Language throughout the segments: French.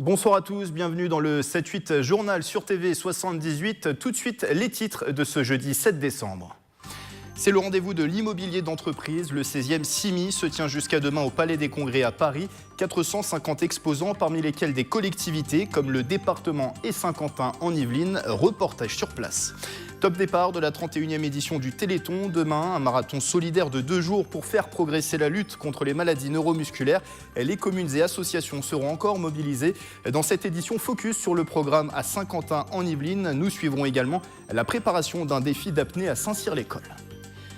Bonsoir à tous, bienvenue dans le 7-8 journal sur TV 78. Tout de suite, les titres de ce jeudi 7 décembre. C'est le rendez-vous de l'immobilier d'entreprise. Le 16e CIMI se tient jusqu'à demain au Palais des Congrès à Paris. 450 exposants, parmi lesquels des collectivités comme le département et Saint-Quentin en Yvelines. Reportage sur place. Top départ de la 31e édition du Téléthon. Demain, un marathon solidaire de 2 jours pour faire progresser la lutte contre les maladies neuromusculaires. Les communes et associations seront encore mobilisées. Dans cette édition focus sur le programme à Saint-Quentin en Yvelines, nous suivrons également la préparation d'un défi d'apnée à Saint-Cyr-l'École.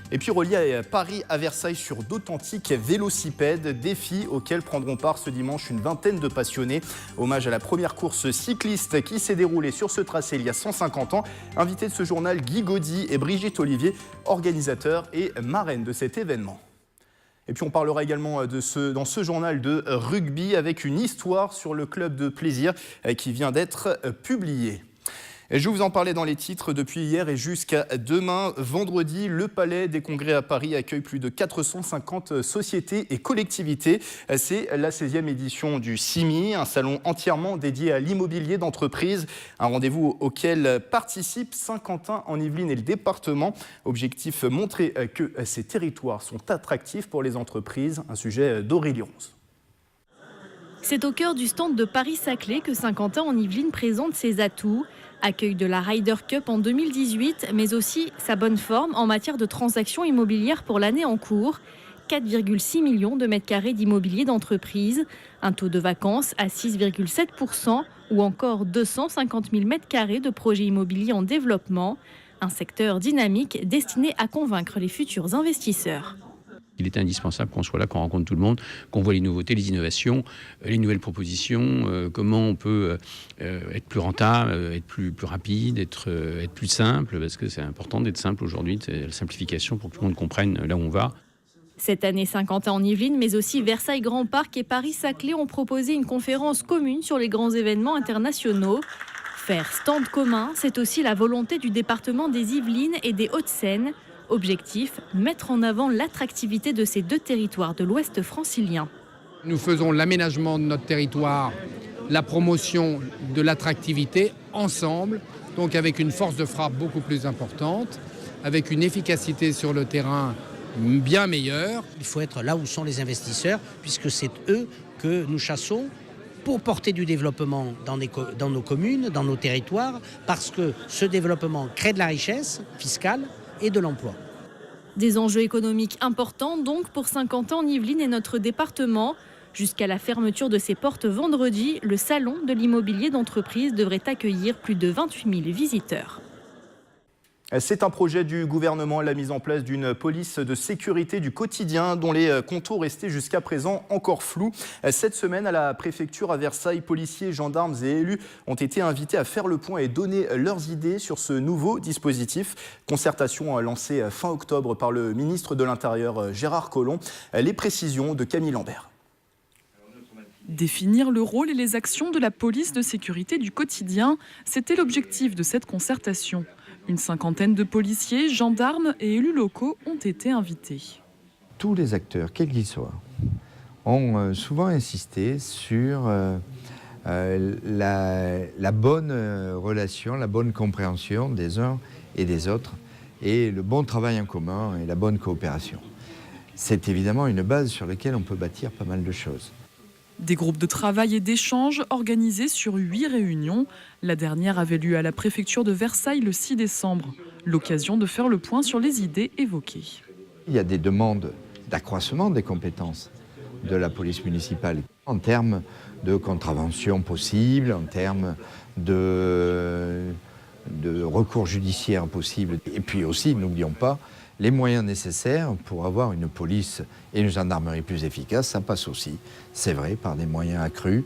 Et puis relié à Paris à Versailles sur d'authentiques vélocipèdes, défis auxquels prendront part ce dimanche une vingtaine de passionnés. Hommage à la première course cycliste qui s'est déroulée sur ce tracé il y a 150 ans. Invités de ce journal, Guy Gaudy et Brigitte Olivier, organisateurs et marraines de cet événement. Et puis on parlera également dans ce journal de rugby avec une histoire sur le club de plaisir qui vient d'être publiée. Et je vous en parlais dans les titres depuis hier et jusqu'à demain, vendredi, le Palais des Congrès à Paris accueille plus de 450 sociétés et collectivités. C'est la 16e édition du CIMI, un salon entièrement dédié à l'immobilier d'entreprise, un rendez-vous auquel participent Saint-Quentin en Yvelines et le département. Objectif, montrer que ces territoires sont attractifs pour les entreprises, un sujet d'Aurélie Ronze. C'est au cœur du stand de Paris-Saclay que Saint-Quentin en Yvelines présente ses atouts. Accueil de la Ryder Cup en 2018, mais aussi sa bonne forme en matière de transactions immobilières pour l'année en cours. 4,6 millions de mètres carrés d'immobilier d'entreprise, un taux de vacances à 6,7% ou encore 250 000 mètres carrés de projets immobiliers en développement. Un secteur dynamique destiné à convaincre les futurs investisseurs. Il est indispensable qu'on soit là, qu'on rencontre tout le monde, qu'on voit les nouveautés, les innovations, les nouvelles propositions, comment on peut être plus rentable, être plus rapide, être plus simple, parce que c'est important d'être simple aujourd'hui, c'est la simplification pour que tout le monde comprenne là où on va. Cette année, Saint-Quentin en Yvelines, mais aussi Versailles Grand Parc et Paris-Saclay ont proposé une conférence commune sur les grands événements internationaux. Faire stand commun, c'est aussi la volonté du département des Yvelines et des Hauts-de-Seine. Objectif, mettre en avant l'attractivité de ces deux territoires de l'Ouest francilien. Nous faisons l'aménagement de notre territoire, la promotion de l'attractivité ensemble, donc avec une force de frappe beaucoup plus importante, avec une efficacité sur le terrain bien meilleure. Il faut être là où sont les investisseurs, puisque c'est eux que nous chassons pour porter du développement dans nos communes, dans nos territoires, parce que ce développement crée de la richesse fiscale et de l'emploi. Des enjeux économiques importants donc pour Saint-Quentin en Yvelines et notre département. Jusqu'à la fermeture de ses portes vendredi, le salon de l'immobilier d'entreprise devrait accueillir plus de 28 000 visiteurs. C'est un projet du gouvernement, la mise en place d'une police de sécurité du quotidien dont les contours restaient jusqu'à présent encore flous. Cette semaine, à la préfecture à Versailles, policiers, gendarmes et élus ont été invités à faire le point et donner leurs idées sur ce nouveau dispositif. Concertation lancée fin octobre par le ministre de l'Intérieur Gérard Collomb. Les précisions de Camille Lambert. Définir le rôle et les actions de la police de sécurité du quotidien, c'était l'objectif de cette concertation. Une cinquantaine de policiers, gendarmes et élus locaux ont été invités. Tous les acteurs, quels qu'ils soient, ont souvent insisté sur la bonne relation, la bonne compréhension des uns et des autres, et le bon travail en commun et la bonne coopération. C'est évidemment une base sur laquelle on peut bâtir pas mal de choses. Des groupes de travail et d'échange organisés sur 8 réunions. La dernière avait lieu à la préfecture de Versailles le 6 décembre. L'occasion de faire le point sur les idées évoquées. Il y a des demandes d'accroissement des compétences de la police municipale en termes de contraventions possibles, en termes de recours judiciaires possibles. Et puis aussi, n'oublions pas, les moyens nécessaires pour avoir une police et une gendarmerie plus efficaces, ça passe aussi, c'est vrai, par des moyens accrus,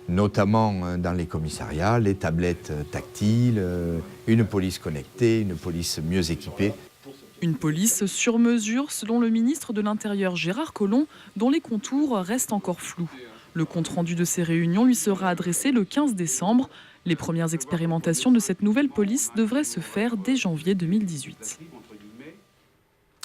notamment dans les commissariats, les tablettes tactiles, une police connectée, une police mieux équipée. Une police sur mesure, selon le ministre de l'Intérieur Gérard Collomb, dont les contours restent encore flous. Le compte-rendu de ces réunions lui sera adressé le 15 décembre. Les premières expérimentations de cette nouvelle police devraient se faire dès janvier 2018.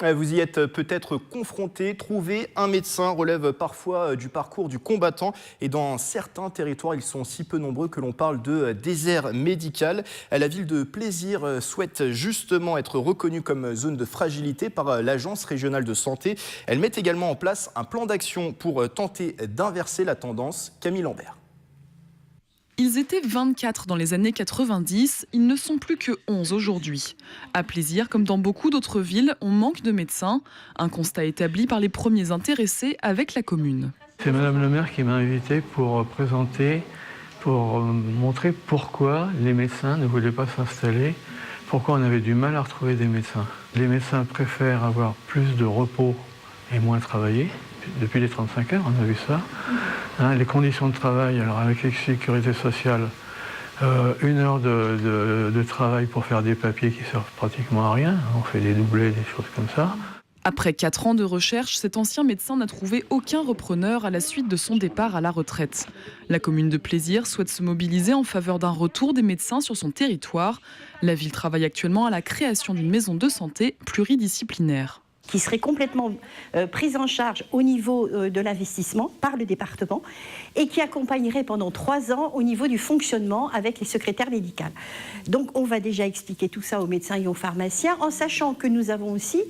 Vous y êtes peut-être confronté. Trouver un médecin relève parfois du parcours du combattant et dans certains territoires, ils sont si peu nombreux que l'on parle de désert médical. La ville de Plaisir souhaite justement être reconnue comme zone de fragilité par l'Agence régionale de santé. Elle met également en place un plan d'action pour tenter d'inverser la tendance. Camille Lambert. Ils étaient 24 dans les années 90, ils ne sont plus que 11 aujourd'hui. À Plaisir, comme dans beaucoup d'autres villes, on manque de médecins. Un constat établi par les premiers intéressés avec la commune. C'est Madame le maire qui m'a invité pour montrer pourquoi les médecins ne voulaient pas s'installer, pourquoi on avait du mal à retrouver des médecins. Les médecins préfèrent avoir plus de repos et moins travailler. Depuis les 35 heures, on a vu ça. Les conditions de travail, alors avec la sécurité sociale, 1 heure de travail pour faire des papiers qui servent pratiquement à rien. On fait des doublés, des choses comme ça. Après 4 ans de recherche, cet ancien médecin n'a trouvé aucun repreneur à la suite de son départ à la retraite. La commune de Plaisir souhaite se mobiliser en faveur d'un retour des médecins sur son territoire. La ville travaille actuellement à la création d'une maison de santé pluridisciplinaire. Qui serait complètement prise en charge au niveau de l'investissement par le département et qui accompagnerait pendant 3 ans au niveau du fonctionnement avec les secrétaires médicales. Donc on va déjà expliquer tout ça aux médecins et aux pharmaciens en sachant que nous avons aussi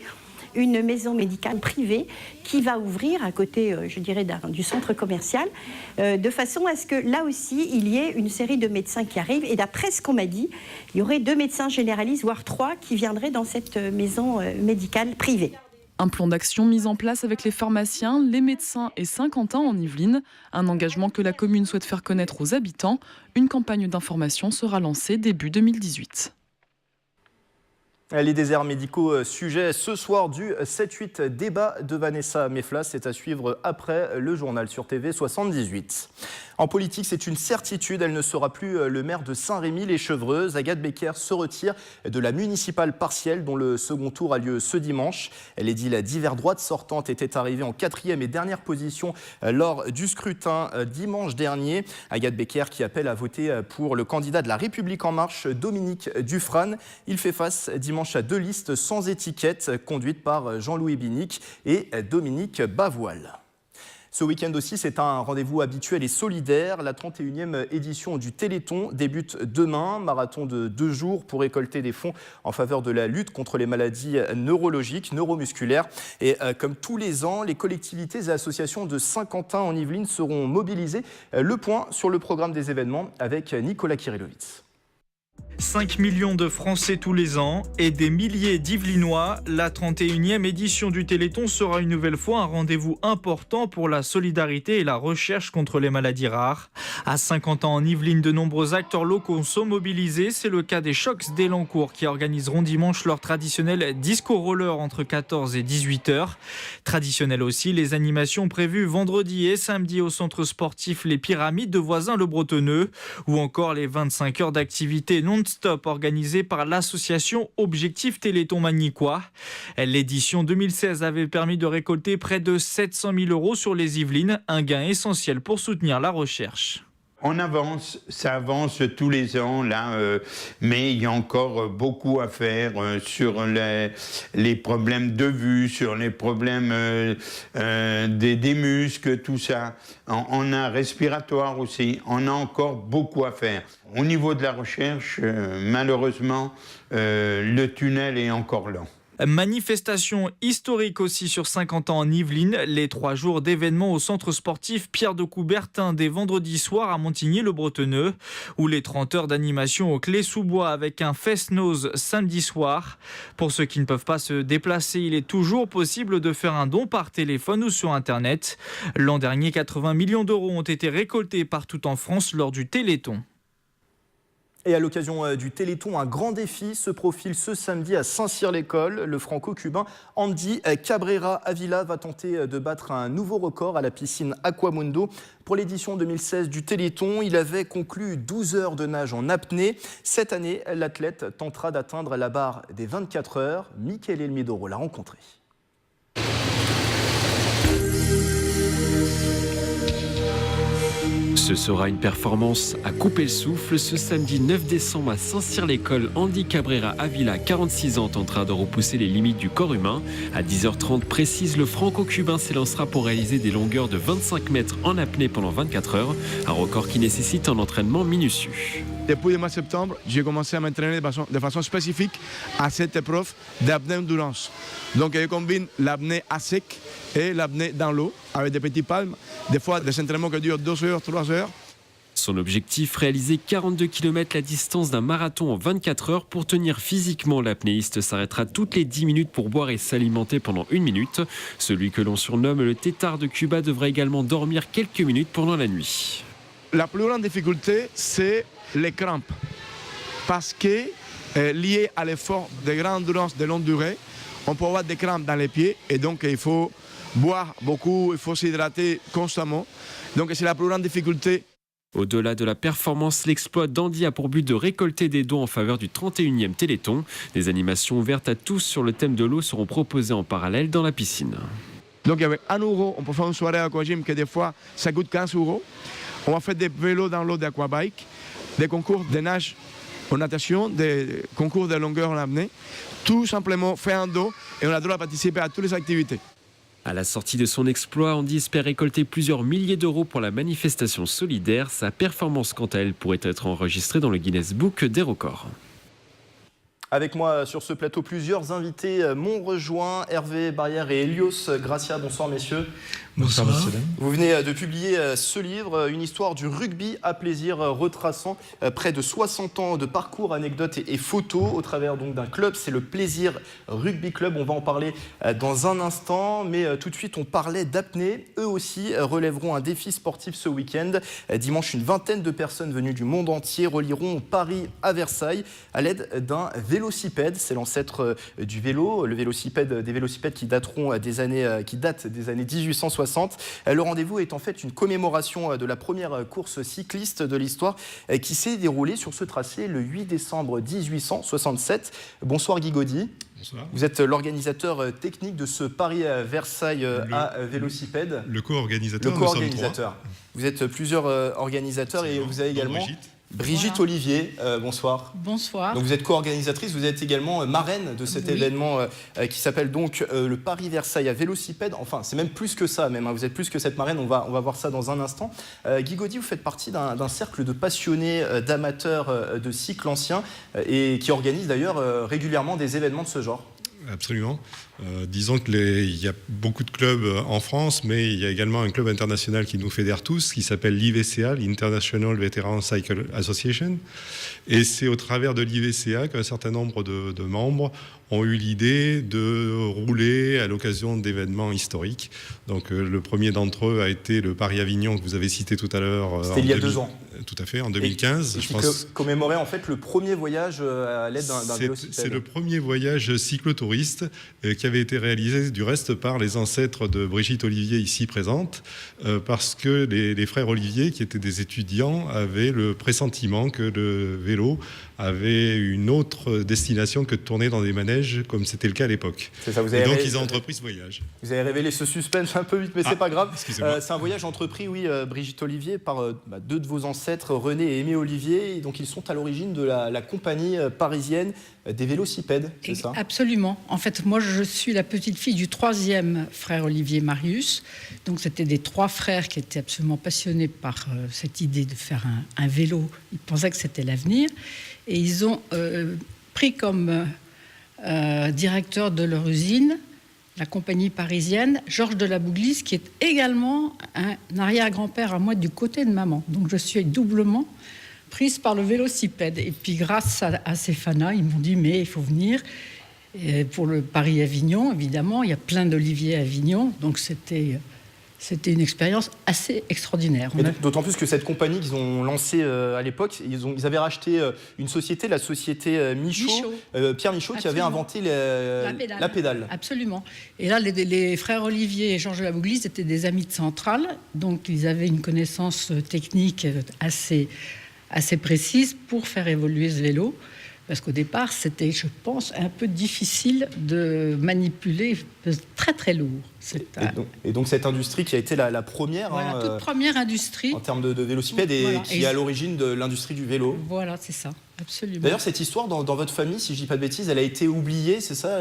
une maison médicale privée qui va ouvrir à côté, je dirais, du centre commercial, de façon à ce que là aussi, il y ait une série de médecins qui arrivent. Et d'après ce qu'on m'a dit, il y aurait 2 médecins généralistes, voire 3, qui viendraient dans cette maison médicale privée. Un plan d'action mis en place avec les pharmaciens, les médecins et Saint-Quentin en Yvelines. Un engagement que la commune souhaite faire connaître aux habitants. Une campagne d'information sera lancée début 2018. Les déserts médicaux, sujet ce soir du 7-8 débat de Vanessa Meflas. C'est à suivre après le journal sur TV 78. En politique, c'est une certitude, elle ne sera plus le maire de Saint-Rémy-les-Chevreuses. Agathe Becker se retire de la municipale partielle dont le second tour a lieu ce dimanche. L'édile divers droite sortante était arrivée en 4e et dernière position lors du scrutin dimanche dernier. Agathe Becker qui appelle à voter pour le candidat de la République En Marche, Dominique Dufrane. Il fait face dimanche à 2 listes sans étiquette conduites par Jean-Louis Binic et Dominique Bavoil. Ce week-end aussi, c'est un rendez-vous habituel et solidaire. La 31e édition du Téléthon débute demain. Marathon de 2 jours pour récolter des fonds en faveur de la lutte contre les maladies neurologiques, neuromusculaires. Et comme tous les ans, les collectivités et associations de Saint-Quentin en Yvelines seront mobilisées. Le point sur le programme des événements avec Nicolas Kirillovitz. 5 millions de Français tous les ans et des milliers d'Yvelinois. La 31e édition du Téléthon sera une nouvelle fois un rendez-vous important pour la solidarité et la recherche contre les maladies rares. À 50 ans en Yvelines, de nombreux acteurs locaux sont mobilisés. C'est le cas des Chocs d'Elancourt qui organiseront dimanche leur traditionnel disco roller entre 14 et 18h. Traditionnel aussi, les animations prévues vendredi et samedi au centre sportif Les Pyramides de Voisins-le-Bretonneux ou encore les 25 heures d'activité non-stop organisée par l'association Objectif Téléthon Magnicois. L'édition 2016 avait permis de récolter près de 700 000 € sur les Yvelines, un gain essentiel pour soutenir la recherche. On avance, ça avance tous les ans, là, mais il y a encore beaucoup à faire sur les problèmes de vue, sur les problèmes des muscles, tout ça. On a respiratoire aussi, on a encore beaucoup à faire. Au niveau de la recherche, malheureusement, le tunnel est encore lent. Manifestation historique aussi sur 50 ans en Yvelines. Les 3 jours d'événements au centre sportif Pierre de Coubertin dès vendredi soir à Montigny-le-Bretonneux ou les 30 heures d'animation au Clé-sous-Bois avec un fest-noz samedi soir. Pour ceux qui ne peuvent pas se déplacer, il est toujours possible de faire un don par téléphone ou sur Internet. L'an dernier, 80 millions d'euros ont été récoltés partout en France lors du Téléthon. Et à l'occasion du Téléthon, un grand défi se profile ce samedi à Saint-Cyr-l'École. Le franco-cubain Andy Cabrera Avila va tenter de battre un nouveau record à la piscine Aquamundo. Pour l'édition 2016 du Téléthon, il avait conclu 12 heures de nage en apnée. Cette année, l'athlète tentera d'atteindre la barre des 24 heures. Michele Elmidoro l'a rencontré. Ce sera une performance à couper le souffle. Ce samedi 9 décembre à Saint-Cyr-l'École, Andy Cabrera Avila, 46 ans, tentera de repousser les limites du corps humain. À 10h30 précise, le franco-cubain s'élancera pour réaliser des longueurs de 25 mètres en apnée pendant 24 heures. Un record qui nécessite un entraînement minutieux. Depuis le mois de septembre, j'ai commencé à m'entraîner de façon spécifique à cette épreuve d'apnée endurance. Donc je combine l'apnée à sec et l'apnée dans l'eau avec des petits palmes, des fois des entraînements qui durent 2 heures, 3 heures. Son objectif, réaliser 42 km la distance d'un marathon en 24 heures. Pour tenir physiquement, l'apnéiste s'arrêtera toutes les 10 minutes pour boire et s'alimenter pendant 1 minute. Celui que l'on surnomme le tétard de Cuba devrait également dormir quelques minutes pendant la nuit. La plus grande difficulté, c'est les crampes. Parce que, lié à l'effort de grande endurance de longue durée, on peut avoir des crampes dans les pieds et donc il faut boire beaucoup, il faut s'hydrater constamment. Donc c'est la plus grande difficulté. Au-delà de la performance, l'exploit d'Andy a pour but de récolter des dons en faveur du 31e Téléthon. Des animations ouvertes à tous sur le thème de l'eau seront proposées en parallèle dans la piscine. Donc avec 1 euro, on peut faire une soirée aquagym que des fois ça coûte 15 euros. On va faire des vélos dans l'eau d'aquabike, des concours de nage en natation, des concours de longueur en apnée. Tout simplement fait un dos et on a le droit de participer à toutes les activités. À la sortie de son exploit, Andy espère récolter plusieurs milliers d'euros pour la manifestation solidaire. Sa performance, quant à elle, pourrait être enregistrée dans le Guinness Book des records. Avec moi sur ce plateau, plusieurs invités m'ont rejoint, Hervé Barrière et Elios Gracia. Bonsoir messieurs. Bonsoir. Vous venez de publier ce livre, une histoire du rugby à plaisir, retraçant près de 60 ans de parcours, anecdotes et photos au travers donc d'un club. C'est le Plaisir Rugby Club. On va en parler dans un instant, mais tout de suite on parlait d'apnée. Eux aussi relèveront un défi sportif ce week-end. Dimanche, une vingtaine de personnes venues du monde entier relieront Paris à Versailles à l'aide d'un vélocipède. C'est l'ancêtre du vélo, des vélocipèdes qui datent des années 1860. Le rendez-vous est en fait une commémoration de la première course cycliste de l'histoire qui s'est déroulée sur ce tracé le 8 décembre 1867. Bonsoir Guy Gaudy. Bonsoir. Vous êtes l'organisateur technique de ce Paris-Versailles à vélocipède. Le co-organisateur. Vous êtes plusieurs organisateurs et vous avez également Brigitte Olivier. Bonsoir. Bonsoir. Donc vous êtes co-organisatrice, vous êtes également marraine de cet événement qui s'appelle donc le Paris-Versailles à vélocipède. Enfin, c'est même plus que ça, même. Vous êtes plus que cette marraine, on va voir ça dans un instant. Guy Gaudy, vous faites partie d'un cercle de passionnés, d'amateurs de cycle ancien et qui organise d'ailleurs régulièrement des événements de ce genre. Absolument. Disons qu'il y a beaucoup de clubs en France, mais il y a également un club international qui nous fédère tous, qui s'appelle l'IVCA, l'International Veteran Cycle Association. Et c'est au travers de l'IVCA qu'un certain nombre de membres ont eu l'idée de rouler à l'occasion d'événements historiques. Donc le premier d'entre eux a été le Paris-Avignon que vous avez cité tout à l'heure. C'était il y a 2 ans. Tout à fait, en 2015. Et je pense commémorer en fait le premier voyage à l'aide d'un vélocipède. C'est le premier voyage cyclotouriste qui avait été réalisé du reste par les ancêtres de Brigitte Olivier ici présente, parce que les frères Olivier, qui étaient des étudiants, avaient le pressentiment que le vélo avait une autre destination que de tourner dans des manèges comme c'était le cas à l'époque. Et donc ils ont entrepris ce voyage. Vous avez révélé ce suspense un peu vite, mais c'est pas grave. C'est un voyage entrepris, Brigitte Olivier, par 2 de vos ancêtres, René et Aimé Olivier. Et donc ils sont à l'origine de la compagnie parisienne des vélocipèdes, c'est ça ? Absolument. En fait, moi je suis la petite fille du 3e frère Olivier Marius. Donc c'était des 3 frères qui étaient absolument passionnés par cette idée de faire un vélo. Ils pensaient que c'était l'avenir. Et ils ont pris comme directeur de leur usine la compagnie parisienne Georges de la Bouglise, qui est également un arrière-grand-père à moi du côté de maman. Donc je suis doublement prise par le vélocipède. Et puis grâce à Stéphana, ils m'ont dit mais il faut venir. Et pour le Paris-Avignon, évidemment, il y a plein d'oliviers à Avignon. Donc c'était une expérience assez extraordinaire. D'autant plus que cette compagnie qu'ils ont lancée à l'époque, ils avaient racheté une société, la société Pierre Michaud, qui avait inventé la pédale. Absolument. Et là, les frères Olivier et Georges de la Bouglise étaient des amis de Centrale, donc ils avaient une connaissance technique assez précise pour faire évoluer ce vélo. Parce qu'au départ, c'était, je pense, un peu difficile de manipuler, très très lourd. Et donc cette industrie qui a été la première, voilà, toute première industrie en termes de vélocipèdes et voilà, qui est à l'origine de l'industrie du vélo. Voilà, c'est ça, absolument. D'ailleurs, cette histoire, dans votre famille, si je dis pas de bêtises, elle a été oubliée, c'est ça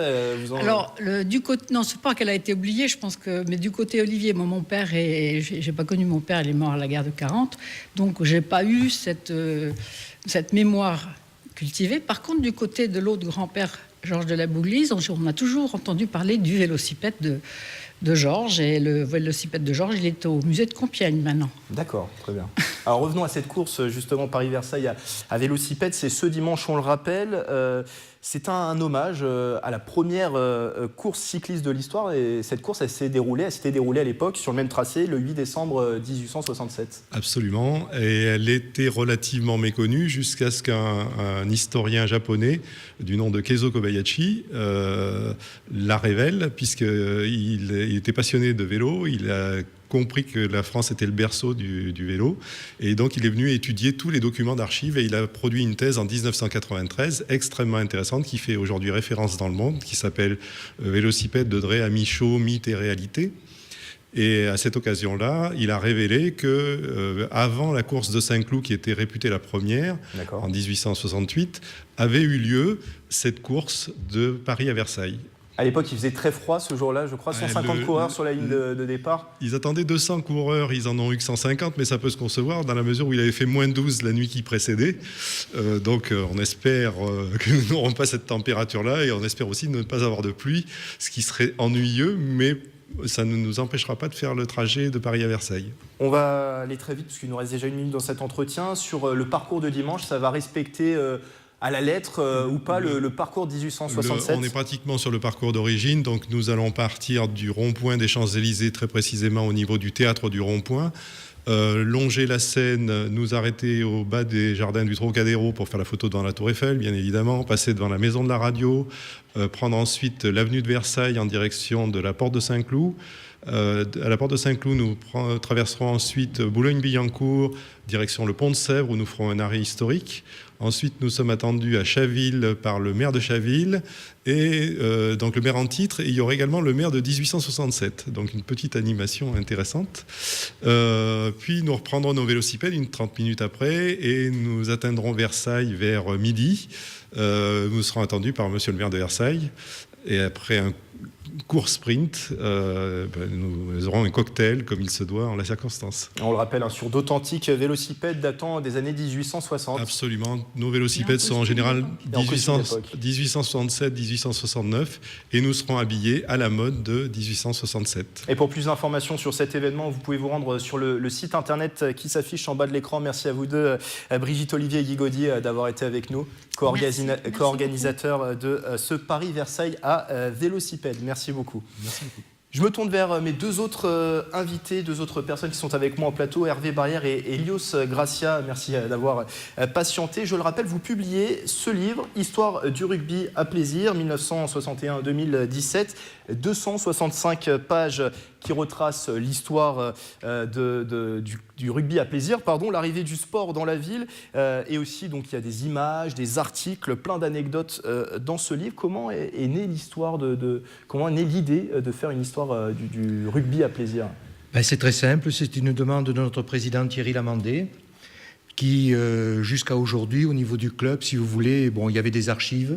Alors, du côté, non, c'est pas qu'elle a été oubliée, je pense que, mais du côté Olivier, moi, mon père, j'ai pas connu mon père, il est mort à la guerre de 40, donc j'ai pas eu cette mémoire cultivée. Par contre, du côté de l'autre grand-père, Georges de la Bouglise, on a toujours entendu parler du vélocipède de Georges, et le vélocipède de Georges, il est au musée de Compiègne maintenant. D'accord, très bien. Alors revenons à cette course, justement, Paris-Versailles à vélocipède, c'est ce dimanche, on le rappelle. C'est un hommage à la première course cycliste de l'histoire, et cette course, elle s'était déroulée à l'époque sur le même tracé, le 8 décembre 1867. Absolument, et elle était relativement méconnue jusqu'à ce qu'un historien japonais du nom de Keizo Kobayashi la révèle, puisqu'il était passionné de vélo, il a compris que la France était le berceau du vélo, et donc il est venu étudier tous les documents d'archives, et il a produit une thèse en 1993 extrêmement intéressante qui fait aujourd'hui référence dans le monde, qui s'appelle Vélocipède de Drey à mi-show, mythe et réalité. Et à cette occasion-là, il a révélé que avant la course de Saint-Cloud, qui était réputée la première, en 1868, avait eu lieu cette course de Paris à Versailles. À l'époque, il faisait très froid ce jour-là, je crois, 150 coureurs sur la ligne de départ. Ils attendaient 200 coureurs, ils en ont eu que 150, mais ça peut se concevoir dans la mesure où il avait fait moins 12 la nuit qui précédait. Donc on espère que nous n'aurons pas cette température-là, et on espère aussi ne pas avoir de pluie, ce qui serait ennuyeux, mais ça ne nous empêchera pas de faire le trajet de Paris à Versailles. On va aller très vite, parce qu'il nous reste déjà 1 minute dans cet entretien. Sur le parcours de dimanche, ça va respecter à la lettre ou pas le parcours 1867 On est pratiquement sur le parcours d'origine, donc nous allons partir du rond-point des Champs-Élysées, très précisément au niveau du théâtre du rond-point, longer la Seine, nous arrêter au bas des jardins du Trocadéro pour faire la photo devant la Tour Eiffel, bien évidemment, passer devant la Maison de la Radio, prendre ensuite l'avenue de Versailles en direction de la Porte de Saint-Cloud. À la Porte de Saint-Cloud, nous traverserons ensuite Boulogne-Billancourt, direction le Pont de Sèvres, où nous ferons un arrêt historique. Ensuite, nous sommes attendus à Chaville par le maire de Chaville, et donc le maire en titre, et il y aura également le maire de 1867, donc une petite animation intéressante. Puis nous reprendrons nos vélocipèdes 30 minutes après, et nous atteindrons Versailles vers midi. Nous serons attendus par monsieur le maire de Versailles, et après un court sprint, nous aurons un cocktail comme il se doit en la circonstance. On le rappelle, sur d'authentiques vélocipèdes datant des années 1860. Absolument. Nos vélocipèdes sont en général 1867-1869, et nous serons habillés à la mode de 1867. Et pour plus d'informations sur cet événement, vous pouvez vous rendre sur le site internet qui s'affiche en bas de l'écran. Merci à vous deux, Brigitte Olivier et Guy Gaudier, d'avoir été avec nous, co-organisateurs de ce Paris-Versailles à vélocipède. Merci beaucoup. Merci beaucoup. Je me tourne vers mes deux autres invités, deux autres personnes qui sont avec moi en plateau, Hervé Barrière et Elios Gracia. Merci d'avoir patienté. Je le rappelle, vous publiez ce livre, Histoire du rugby à plaisir, 1961-2017, 265 pages qui retracent l'histoire du rugby à plaisir, l'arrivée du sport dans la ville, et aussi donc il y a des images, des articles, plein d'anecdotes dans ce livre. Comment est née l'histoire comment est née l'idée de faire une histoire du rugby à plaisir? C'est très simple, c'est une demande de notre président Thierry Lamandé, qui jusqu'à aujourd'hui au niveau du club, si vous voulez, il y avait des archives,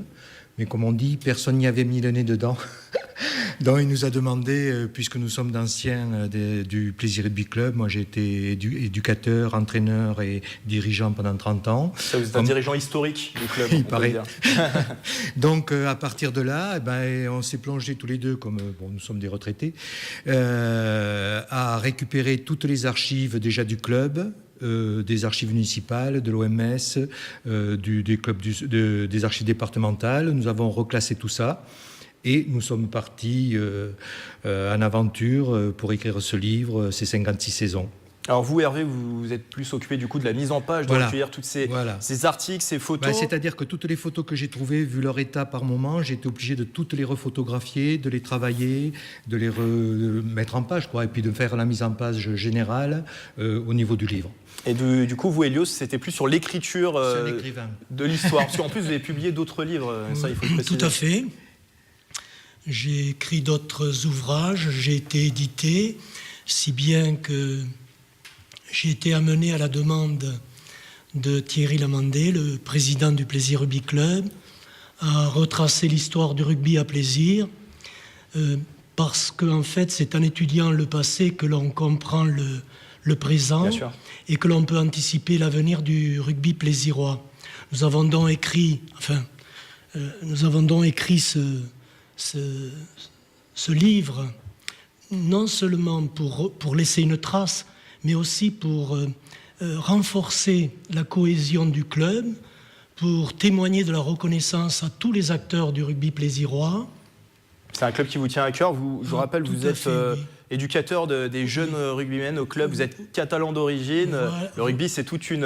mais comme on dit, personne n'y avait mis le nez dedans. Donc il nous a demandé, puisque nous sommes d'anciens du Plaisir Rugby Club, moi j'ai été éducateur, entraîneur et dirigeant pendant 30 ans. Ça, vous êtes un dirigeant historique du club, il paraît. Donc à partir de là, on s'est plongé tous les deux, comme nous sommes des retraités, à récupérer toutes les archives déjà du club, des archives municipales, de l'OMS, des clubs des archives départementales. Nous avons reclassé tout ça. Et nous sommes partis en aventure pour écrire ce livre, ces 56 saisons. Alors vous, Hervé, vous êtes plus occupé du coup de la mise en page, de recueillir tous ces articles, ces photos. C'est-à-dire que toutes les photos que j'ai trouvées, vu leur état par moment, j'ai été obligé de toutes les refotographier, de les travailler, de les mettre en page, et puis de faire la mise en page générale au niveau du livre. Et du coup, vous, Hélios, c'était plus sur l'écriture de l'histoire. Parce qu'en plus, vous avez publié d'autres livres, ça il faut le préciser. Tout à fait. J'ai écrit d'autres ouvrages, j'ai été édité, si bien que j'ai été amené à la demande de Thierry Lamandé, le président du Plaisir Rugby Club, à retracer l'histoire du rugby à plaisir, parce qu'en fait, c'est en étudiant le passé que l'on comprend le présent et que l'on peut anticiper l'avenir du rugby plaisirois. Nous avons donc écrit ce livre, non seulement pour laisser une trace, mais aussi pour renforcer la cohésion du club, pour témoigner de la reconnaissance à tous les acteurs du rugby plaisirois. C'est un club qui vous tient à cœur. Je vous rappelle, vous êtes éducateur des jeunes rugbymen au club. Vous êtes catalan d'origine. Voilà. Le rugby, c'est toute une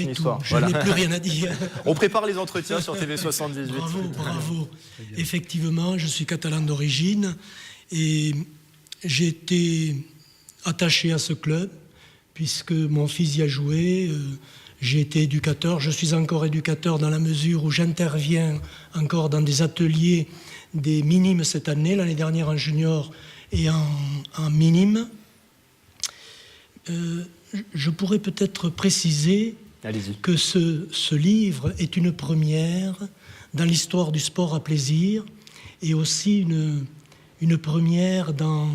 histoire. Je n'ai plus rien à dire. On prépare les entretiens sur TV78. Bravo. Effectivement, je suis catalan d'origine et j'ai été attaché à ce club puisque mon fils y a joué. J'ai été éducateur. Je suis encore éducateur dans la mesure où j'interviens encore dans des ateliers des minimes cette année, l'année dernière en junior et en minime. Je pourrais peut-être préciser que ce livre est une première dans l'histoire du sport à plaisir et aussi une première dans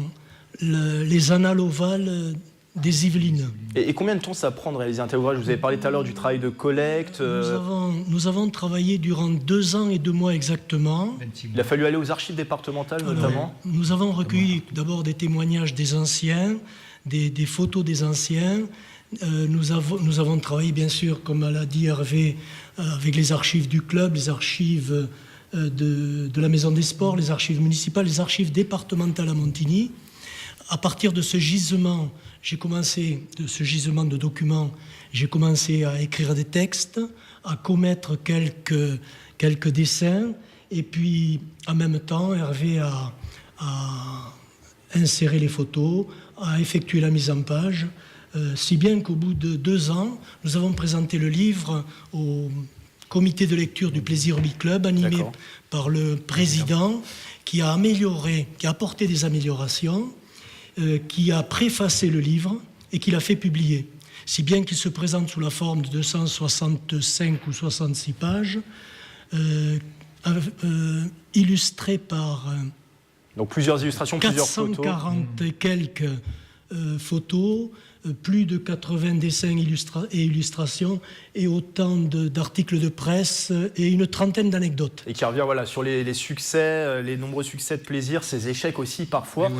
les annales ovales des Yvelines. Et combien de temps ça prend de réaliser un tel ouvrage ? Vous avez parlé tout à l'heure du travail de collecte. Nous avons travaillé durant 2 ans et 2 mois exactement. Il a fallu aller aux archives départementales notamment. Nous avons recueilli d'abord des témoignages des anciens, des photos des anciens. Nous avons travaillé bien sûr, comme l'a dit Hervé, avec les archives du club, les archives de la Maison des Sports, les archives municipales, les archives départementales à Montigny. À partir de ce gisement, de documents, j'ai commencé à écrire des textes, à commettre quelques dessins, et puis en même temps, Hervé a inséré les photos, a effectué la mise en page, si bien qu'au bout de 2 ans, nous avons présenté le livre au comité de lecture du Plaisir Rugby Club, animé par le président, qui a apporté des améliorations, qui a préfacé le livre et qui l'a fait publier, si bien qu'il se présente sous la forme de 265 ou 66 pages, illustré par donc plusieurs illustrations, plusieurs photos. 440 et quelques photos, plus de 80 dessins et illustrations et autant d'articles de presse et une trentaine d'anecdotes. Et qui revient sur les succès, les nombreux succès de plaisir, ses échecs aussi parfois.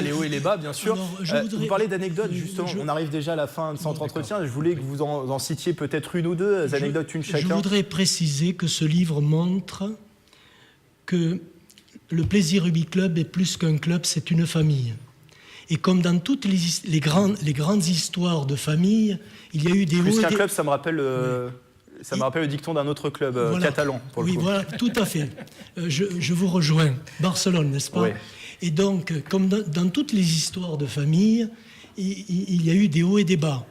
Les hauts et les bas bien sûr. Alors, vous parlez d'anecdotes justement, on arrive déjà à la fin de cet entretien. Je voulais que vous en citiez peut-être une ou deux anecdotes, une chacun. Je voudrais préciser que ce livre montre que le Plaisir Rugby Club est plus qu'un club, c'est une famille. Et comme dans toutes les grandes histoires de famille, il y a eu des hauts et des bas. Plus qu'un club, ça me rappelle le dicton d'un autre club catalan. Pour le coup. Voilà, tout à fait. Je vous rejoins. Barcelone, n'est-ce pas ? Et donc, comme dans toutes les histoires de famille, il y a eu des hauts et des bas.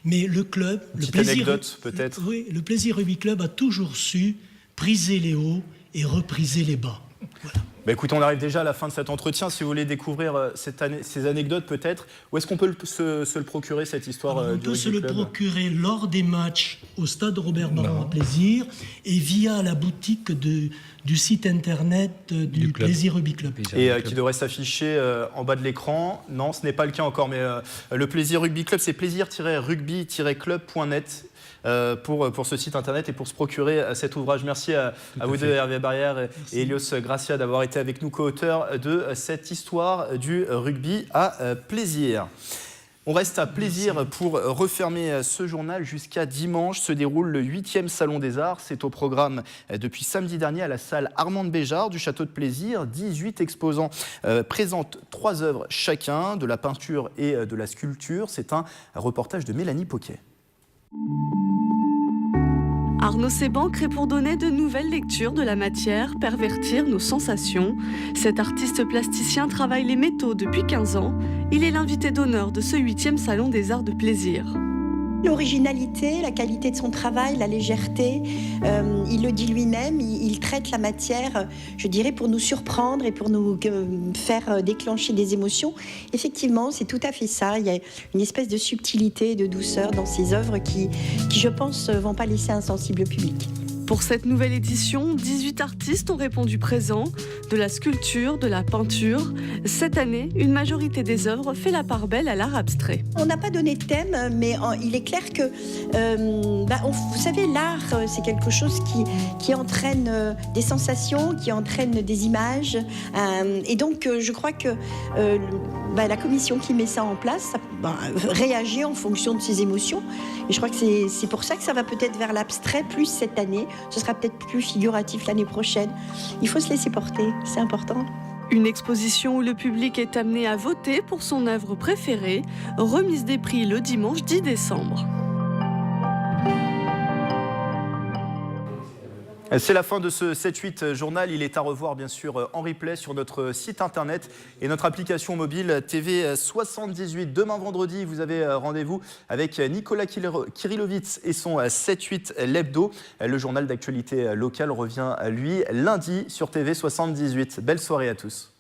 Mais le club, le Plaisir Rugby Club a toujours su priser les hauts et repriser les bas. Voilà. Écoutez, on arrive déjà à la fin de cet entretien. Si vous voulez découvrir ces anecdotes, peut-être, où est-ce qu'on peut se le procurer, cette histoire du rugby club ? On peut se le procurer lors des matchs au stade Robert Baron à Plaisir et via la boutique du site internet du Plaisir Rugby Club. Et qui devrait s'afficher en bas de l'écran. Non, ce n'est pas le cas encore, mais le Plaisir Rugby Club, c'est plaisir-rugby-club.net. Pour ce site internet et pour se procurer cet ouvrage. Merci à vous deux, Hervé Barrière et Hélios Gracia, d'avoir été avec nous, co-auteurs de cette histoire du rugby à plaisir. On reste à Plaisir pour refermer ce journal. Jusqu'à dimanche se déroule le 8e Salon des Arts. C'est au programme depuis samedi dernier à la salle Armand de Béjart du Château de Plaisir. 18 exposants présentent 3 œuvres chacun, de la peinture et de la sculpture. C'est un reportage de Mélanie Poquet. Arnaud Seban crée pour donner de nouvelles lectures de la matière, pervertir nos sensations. Cet artiste plasticien travaille les métaux depuis 15 ans. Il est l'invité d'honneur de ce 8e Salon des Arts de Plaisir. L'originalité, la qualité de son travail, la légèreté, il le dit lui-même, il traite la matière, je dirais, pour nous surprendre et pour nous faire déclencher des émotions. Effectivement, c'est tout à fait ça. Il y a une espèce de subtilité, de douceur dans ses œuvres qui je pense, ne vont pas laisser insensible le public. Pour cette nouvelle édition, 18 artistes ont répondu présents, de la sculpture, de la peinture. Cette année, une majorité des œuvres fait la part belle à l'art abstrait. On n'a pas donné de thème, mais il est clair que, vous savez, l'art, c'est quelque chose qui entraîne des sensations, qui entraîne des images. Et donc, je crois que la commission qui met ça en place réagit en fonction de ses émotions. Et je crois que c'est pour ça que ça va peut-être vers l'abstrait plus cette année. Ce sera peut-être plus figuratif l'année prochaine. Il faut se laisser porter, c'est important. Une exposition où le public est amené à voter pour son œuvre préférée, remise des prix le dimanche 10 décembre. C'est la fin de ce 7-8 journal. Il est à revoir bien sûr en replay sur notre site internet et notre application mobile TV 78. Demain vendredi, vous avez rendez-vous avec Nicolas Kirillovitz et son 7-8 l'hebdo. Le journal d'actualité locale revient lui lundi sur TV 78. Belle soirée à tous.